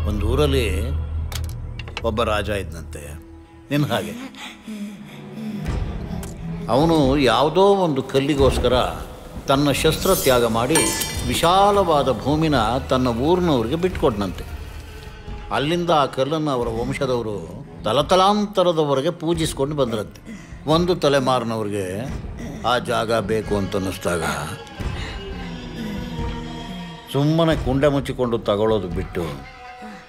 ಒಂದು ಊರಲ್ಲಿ ಒಬ್ಬ ರಾಜ ಇದ್ದಂತೆ, ನಿನ್ನ ಹಾಗೆ. ಅವನು ಯಾವುದೋ ಒಂದು ಕಲ್ಲಿಗೋಸ್ಕರ ತನ್ನ ಶಸ್ತ್ರ ತ್ಯಾಗ ಮಾಡಿ ವಿಶಾಲವಾದ ಭೂಮಿನ ತನ್ನ ಊರಿನವ್ರಿಗೆ ಬಿಟ್ಕೊಟ್ನಂತೆ. ಅಲ್ಲಿಂದ ಆ ಕಲ್ಲನ್ನು ಅವರ ವಂಶದವರು ತಲತಲಾಂತರದವರೆಗೆ ಪೂಜಿಸ್ಕೊಂಡು ಬಂದ್ರಂತೆ. ಒಂದು ತಲೆಮಾರಿನವ್ರಿಗೆ ಆ ಜಾಗ ಬೇಕು ಅಂತ ಅನ್ನಿಸ್ದಾಗ ಸುಮ್ಮನೆ ಕುಂಡೆ ಮುಚ್ಚಿಕೊಂಡು ತಗೊಳ್ಳೋದು ಬಿಟ್ಟು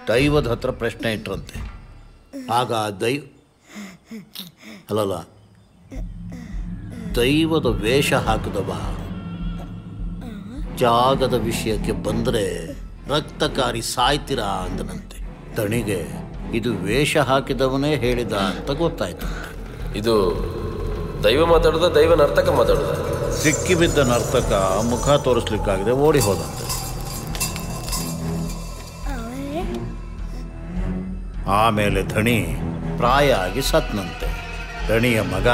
ದೈವದ ಹತ್ರ ಪ್ರಶ್ನೆ ಇಟ್ರಂತೆ. ಆಗ ದೈವದ ವೇಷ ಹಾಕಿದವ ಜಾಗದ ವಿಷಯಕ್ಕೆ ಬಂದರೆ ರಕ್ತಕಾರಿ ಸಾಯ್ತೀರಾ ಅಂದನಂತೆ. ತಣಿಗೆ ಇದು ವೇಷ ಹಾಕಿದವನೇ ಹೇಳಿದ ಅಂತ ಗೊತ್ತಾಯ್ತು. ಇದು ದೈವ ಮಾತಾಡೋದ ದೈವ ನರ್ತಕ ಮಾತಾಡೋದ? ಸಿಕ್ಕಿಬಿದ್ದ ನರ್ತಕ ಮುಖ ತೋರಿಸ್ಲಿಕ್ಕಾಗದೆ ಓಡಿ ಹೋದಂತೆ. ಆಮೇಲೆ ಧಣಿ ಪ್ರಾಯ ಆಗಿ ಸತ್ನಂತೆ. ಧಣಿಯ ಮಗ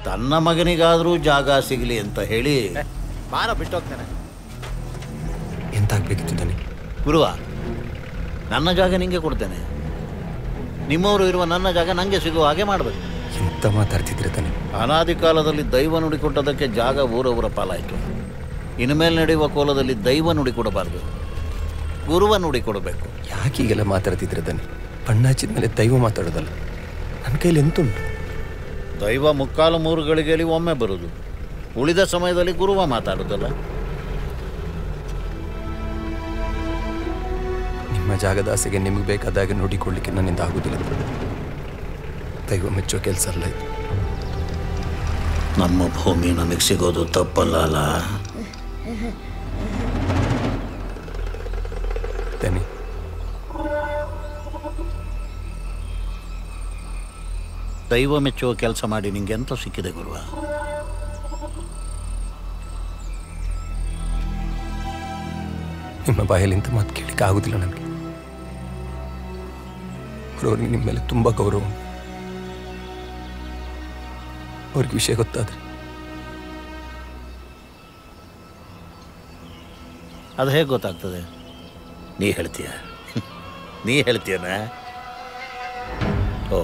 ತನ್ನ ಮಗನಿಗಾದರೂ ಜಾಗ ಸಿಗಲಿ ಅಂತ ಹೇಳಿ ಬಾರ ಬಿಟ್ಟೋಗ್ತಾನೆ. ಎಂತಾಗಬೇಕಿತ್ತು ಧಣಿ? ಗುರುವ, ನನ್ನ ಜಾಗ ನಿಂಗೆ ಕೊಡ್ತೇನೆ, ನಿಮ್ಮವರು ಇರುವ ನನ್ನ ಜಾಗ ನನಗೆ ಸಿಗುವ ಹಾಗೆ ಮಾಡಬೇಕು. ಎಂತ ಮಾತಾಡ್ತಿದ್ರೆ ಧಣಿ? ಅನಾದಿ ಕಾಲದಲ್ಲಿ ದೈವ ನುಡಿ ಕೊಟ್ಟದಕ್ಕೆ ಜಾಗ ಊರವರ ಪಾಲಾಯಿತು. ಇನ್ಮೇಲೆ ನಡೆಯುವ ಕೋಲದಲ್ಲಿ ದೈವ ನುಡಿ ಕೊಡಬಾರ್ದು, ಗುರುವ ನುಡಿ ಕೊಡಬೇಕು. ಯಾಕೀಗೆಲ್ಲ ಮಾತಾಡ್ತಿದ್ರೆ ಧಣಿ? ಬಣ್ಣ ಹಚ್ಚಿದ ಮೇಲೆ ದೈವ ಮಾತಾಡೋದಲ್ಲ, ನನ್ನ ಕೈಲಿ ಎಂತುಂಟು? ದೈವ ಮುಕ್ಕಾಲು 3 ಗಳಿಗೆಯಲ್ಲಿ ಒಮ್ಮೆ ಬರೋದು, ಉಳಿದ ಸಮಯದಲ್ಲಿ ಗುರುವ ಮಾತಾಡೋದಲ್ಲ. ನಿಮ್ಮ ಜಾಗದ ಆಸೆಗೆ ನಿಮಗೆ ಬೇಕಾದಾಗ ನೋಡಿಕೊಳ್ಳಿಕ್ಕೆ ನನ್ನಿಂದ ಆಗುವುದಿಲ್ಲ. ದೈವ ಮೆಚ್ಚೋ ಕೆಲಸ ಅಲ್ಲ ಇದು. ನಮ್ಮ ಭೂಮಿ ನಮಗೆ ಸಿಗೋದು ತಪ್ಪಲ್ಲ ಅಲ್ಲ ಧಣಿ? ದೈವ ಮೆಚ್ಚುವ ಕೆಲಸ ಮಾಡಿ ನಿಂಗೆ ಎಂತ ಸಿಕ್ಕಿದೆ ಗುರುವ? ನಿಮ್ಮ ಬಾಯಲ್ಲಿ ಇಂಥ ಮಾತು ಕೇಳಿಕ್ಕೆ ಆಗುದಿಲ್ಲ ನನಗೆ. ಅವ್ರಿಗೆ ನಿಮ್ಮ ಮೇಲೆ ತುಂಬ ಗೌರವ. ಅವ್ರಿಗೆ ವಿಷಯ ಗೊತ್ತಾದ್ರೆ ಅದು ಹೇಗೆ ಗೊತ್ತಾಗ್ತದೆ? ನೀ ಹೇಳ್ತೀಯನ? ಓ,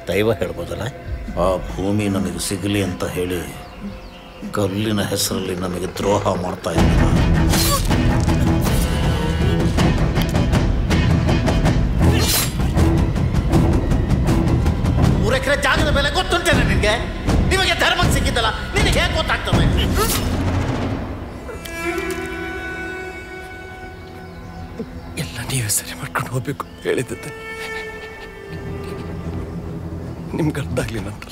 ದೈವ ಹೇಳ್ಬೋದಲ್ಲ. ಆ ಭೂಮಿ ನಮಗೆ ಸಿಗಲಿ ಅಂತ ಹೇಳಿ ಕಲ್ಲಿನ ಹೆಸರಲ್ಲಿ ನಮಗೆ ದ್ರೋಹ ಮಾಡ್ತಾ ಇದ್ದೀವಿ. 3 ಎಕರೆ ಜಾಗದ ಬೆಲೆ ಗೊತ್ತುಂಟೇನೆ ನಿನಗೆ? ನಿಮಗೆ ಧರ್ಮ ಸಿಕ್ಕಿದ್ದಲ್ಲ, ನಿನಗೆ ಹೇಗೆ ಗೊತ್ತಾಗ್ತದೆ? ಎಲ್ಲ ನೀವೇ ಸರಿ ಮಾಡ್ಕೊಂಡು ಹೋಗ್ಬೇಕು ಹೇಳಿದ್ದೆ. ನಿಮ್ಗೆ ಅರ್ಥ ಆಗ್ಲಿ ನಂತರ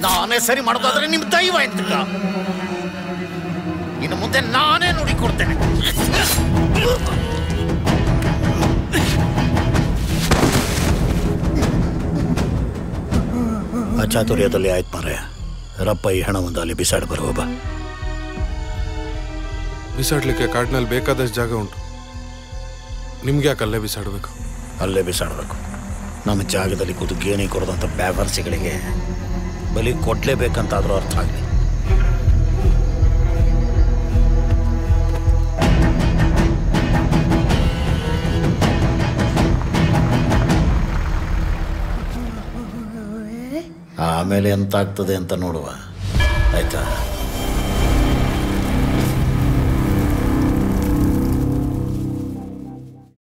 ನಾನೇ ಸರಿ ಮಾಡೋದಾದ್ರೆ ನಿಮ್ಮ ದೈವ ಎಂತಕ? ಇನ್ನು ಮುಂದೆ ನಾನೇ ನೋಡಿ ಕೊಡ್ತೇನೆ. ಅಚಾತುರ್ಯದಲ್ಲಿ ಆಯ್ತು ಮಾರಾಯ. ರಪ್ಪ ಈ ಹಣವನ್ನು ಅಲ್ಲಿ ಬಿಸಾಡಿ ಬರುವ ಬಾ. ಬಿಸಾಡ್ಲಿಕ್ಕೆ ಕಾಡಿನಲ್ಲಿ ಬೇಕಾದಷ್ಟು ಜಾಗ ಉಂಟು, ನಿಮ್ಗೆ ಯಾಕೆ ಅಲ್ಲೇ ಬಿಸಾಡಬೇಕು? ಅಲ್ಲೇ ಬಿಸಾಡಬೇಕು. ನಮ್ಮ ಜಾಗದಲ್ಲಿ ಕೂತು ಗೇಣಿ ಕೊಡೋದಂಥ ಬ್ಯಾವರ್ಸಿಗಳಿಗೆ ಬಲಿ ಕೊಡಲೇಬೇಕಂತಾದರೂ ಅರ್ಥ ಆಗಲಿ. ಆಮೇಲೆ ಎಂತಾಗ್ತದೆ ಅಂತ ನೋಡುವ, ಆಯ್ತಾ?